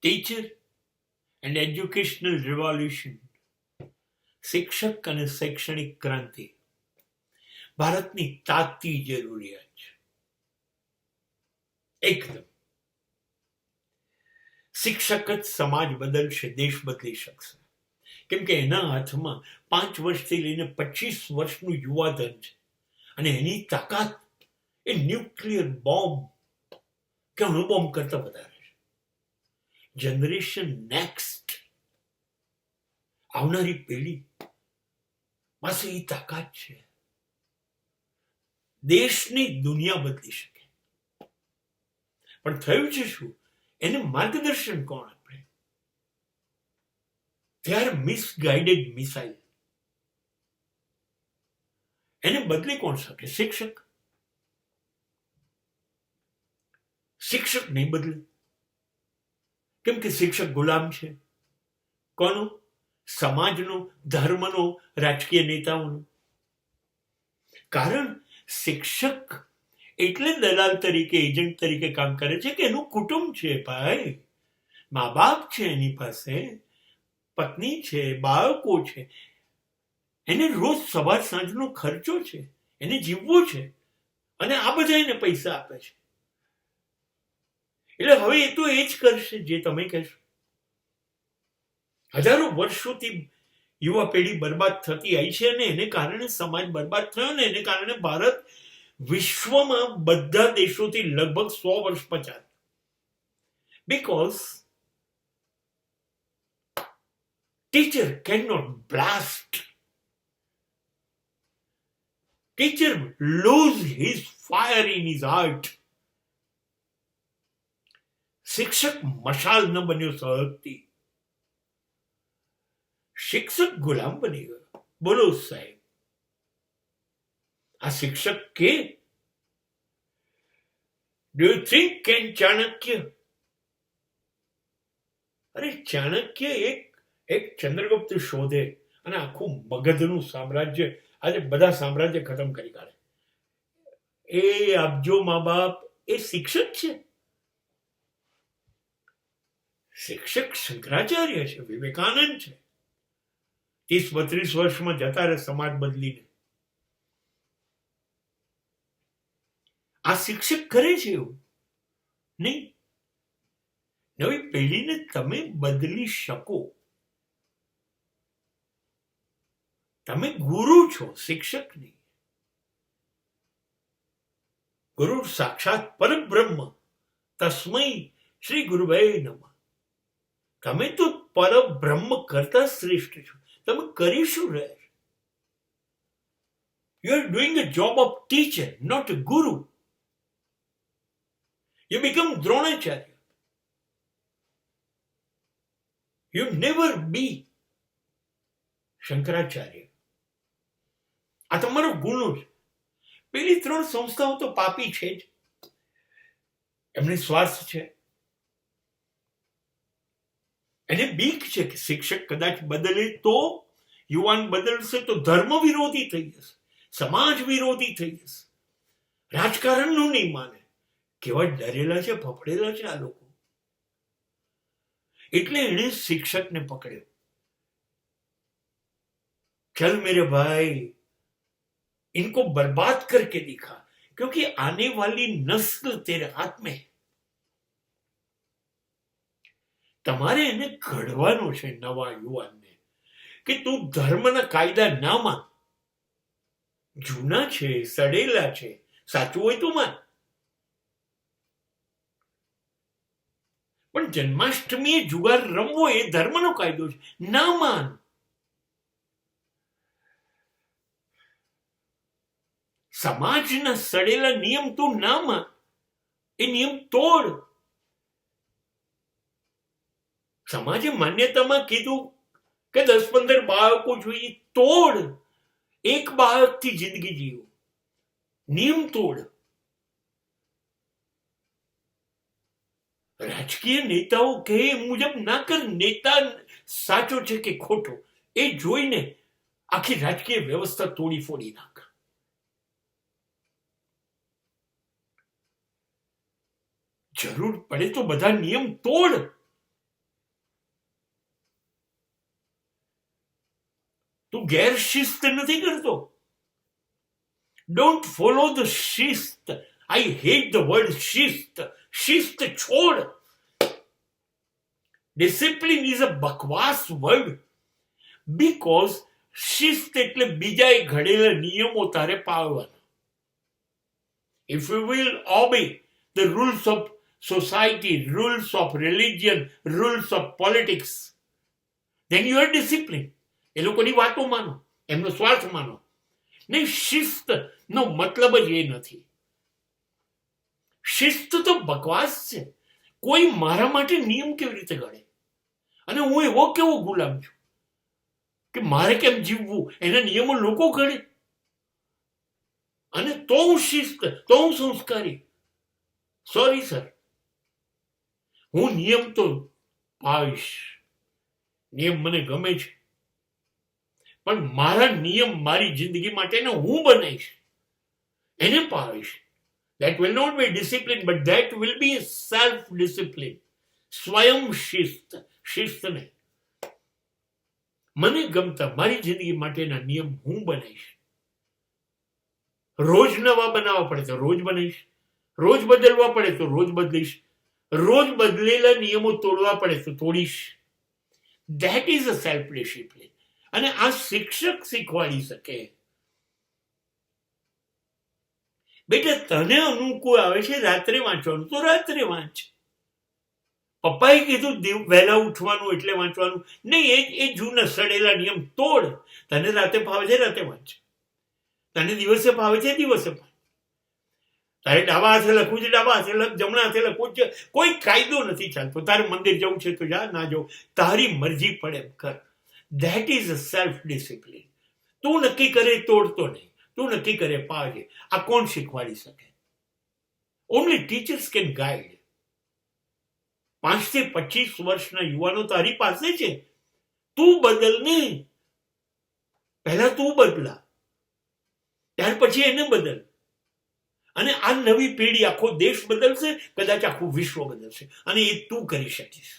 Teacher and educational revolution, શિક્ષક અને શૈક્ષણિક ક્રાંતિ ભારતની તાતી જરૂરિયાત છે. એકદમ. શિક્ષક જ સમાજ બદલશે, દેશ બદલી શકશે. કેમ કે એના હાથમાં 5 વર્ષથી લઈને 25 વર્ષનું યુવાધન છે અને એની તાકાત એ ન્યુક્લિયર બોમ્બ કે અણુબોમ્બ કરતા વધારે છે. જનરેશન નેક્સ્ટ, આવનારી પેઢી પાસે એ તાકાત છે. દેશની દુનિયા બદલી શકે. પણ થયું છે શું? એને માર્ગદર્શન કોણ આપણે? ત્યારે મિસગાઈડેડ મિસાઇલ. એને બદલી કોણ શકે? શિક્ષક. શિક્ષક નહીં બદલે. કેમ કે શિક્ષક ગુલામ છે. કોનો? સમાજનો, ધર્મનો, રાજકીય નેતાઓનો. કારણ શિક્ષક એટલે દલાલ તરીકે, એજન્ટ તરીકે કામ કરે છે કે એનું કુટુંબ છે ભાઈ, મા બાપ છે એની પાસે, પત્ની છે, બાળકો છે, એને રોજ સવાર સાંજનો ખર્ચો છે, એને જીવવું છે અને આ બધા એને પૈસા આપે છે. એટલે હવે એ તો એ જ કરશે જે તમે કહેશો. હજારો વર્ષોથી યુવા પેઢી બરબાદ થતી આવી છે અને એને કારણે સમાજ બરબાદ થયો ને એને કારણે ભારત વિશ્વમાં બધા દેશોથી લગભગ 100 વર્ષ પછાત. Because teacher cannot blast. Teacher lose his fire in his heart. શિક્ષક મશાલ ન બન્યો સહજથી. શિક્ષક ગુલામ બની ગયો. બોલો સાહેબ, આ શિક્ષક કે do you think can Chanakya? અરે ચાણક્ય એક ચંદ્રગુપ્ત શોધે અને આખું મગધનું સામ્રાજ્ય, આજે બધા સામ્રાજ્ય ખતમ કરી કાઢે. એ આપજો મા બાપ એ શિક્ષક છે. શિક્ષક શંકરાચાર્ય છે, વિવેકાનંદ છે. 30-32 વર્ષમાં જતા રહે સમાજ બદલીને. આ શિક્ષક કરે છે એવું નહીં. નવી પેઢીને તમે બદલી શકો. તમે ગુરુ છો, શિક્ષક નહીં. ગુરુ સાક્ષાત પરબ્રહ્મ, તસ્મૈ શ્રી ગુરુવે નમઃ. તમે તો પરબ્રહ્મ કરતા શ્રેષ્ઠ છો. તમે કરી શું રહ્યા? You are doing a job of teacher, not a guru. You become Dronacharya. You never be Shankaracharya. આ તમારો ગુનો છે. પેલી 3 સંસ્થાઓ તો પાપી છે જ. એમને સ્વાર્થ છે. એને બીક છે કે શિક્ષક કદાચ બદલે તો, યુવાન બદલશે તો ધર્મ વિરોધી થઈ જશે, સમાજ વિરોધી થઈ જશે, રાજકારણનું નહીં માને. કેવા ડરેલા છે, ફફડેલા છે આ લોકો. એટલે એને શિક્ષકને પકડ્યો. चल मेरे भाई, इनको बर्बाद करके दिखा, क्योंकि आने वाली नस्ल तेरे हाथ में है. તમારે એને ઘડવાનો છે નવા યુવાનને કે તું ધર્મના કાયદા ના માન. જૂના છે, સડેલા છે, સાચું હોય તો માન. પણ જન્માષ્ટમીએ જુગાર રમવો એ ધર્મનો કાયદો છે, ના માન. સમાજના સડેલા નિયમ તું ના માન, એ નિયમ તોડ. સમાજે માન્યતામાં કીધું કે 10-15 બાળકો જોઈએ, તોડ. એક બાળકથી જિંદગી જીવો, નિયમ તોડ. રાજકીય નેતાઓ કહે મુજબ ના કર. નેતા સાચો છે કે ખોટો એ જોઈને આખી રાજકીય વ્યવસ્થા તોડી ફોડી નાખ. જરૂર પડે તો બધા નિયમ તોડ. તું ગેરશિસ્ત નથી કરતો. ડોન્ટ ફોલો ધ શિસ્ત. આઈ હેટ ધ વર્ડ શિસ્ત. શિસ્ત છોડ. ડિસિપ્લિન ઇઝ અ બકવાસ વર્ડ. બીકોઝ શિસ્ત એટલે બીજાએ ઘડેલા નિયમો તારે પાળવાના. If you will obey the rules of society, rules of religion, rules of politics, then you are disciplined. એ લોકોની વાતો માનો, એમનો સ્વાર્થ માનો. નહીં, શિસ્ત નો મતલબ જ એ નથી. શિસ્ત તો બકવાસ છે. કોઈ મારા માટે નિયમ કેવી રીતે ઘડે? અને હું એવો કેવો ગુલામ છું કે મારે કેમ જીવવું એના નિયમો લોકો ઘડે? અને તો હું શિસ્ત, તો હું સંસ્કારી? સોરી સર, હું નિયમ તો પાળીશ. નિયમ મને ગમે છે, પણ મારા નિયમ મારી જિંદગી માટેને હું બનાવીશ, એને પાળીશ. That will not be discipline, but that will be self-discipline. સ્વયં શિસ્ત. શિસ્ત નહીં. મને ગમતા મારી જિંદગી માટેના નિયમ હું બનાવીશ. રોજ નવા બનાવવા પડે તો રોજ બનાવીશ. રોજ બદલવા પડે તો રોજ બદલીશ. રોજ બદલેલા નિયમો તોડવા પડે તો તોડીશ. That is a self-discipline. અને આ શિક્ષક શીખવાડી શકે. બેટા, તને અનુકૂળ આવે છે રાત્રે વાંચવાનું તો રાત્રે વાંચ. પપ્પાએ કીધું વહેલા ઉઠવાનું એટલે વાંચવાનું નહીં. એ જૂના સડેલા નિયમ તોડ. તને રાતે ભાવે છે રાતે વાંચ. તને દિવસે ભાવે છે દિવસે વાંચ. તારે ડાબા હાથે લખવું છે ડાબા હાથે લખ, જમણા હાથે લખવું છે. કોઈ કાયદો નથી ચાલતો. તારે મંદિર જવું છે તો જા, ના જવું તારી મરજી પડે એમ કર. That is a self discipline. તું નક્કી કરે તોડતો નહીં, તું નક્કી કરે પાડે. આ કોણ શીખવાડી શકે? Only teachers can guide. 5 થી 25 વર્ષના યુવાનો તારી પાસે છે. તું બદલ નહીં. પહેલા તું બદલા, ત્યાર પછી એને બદલ. અને આ નવી પેઢી આખો દેશ બદલશે, કદાચ આખું વિશ્વ બદલશે. અને એ તું કરી શકીશ.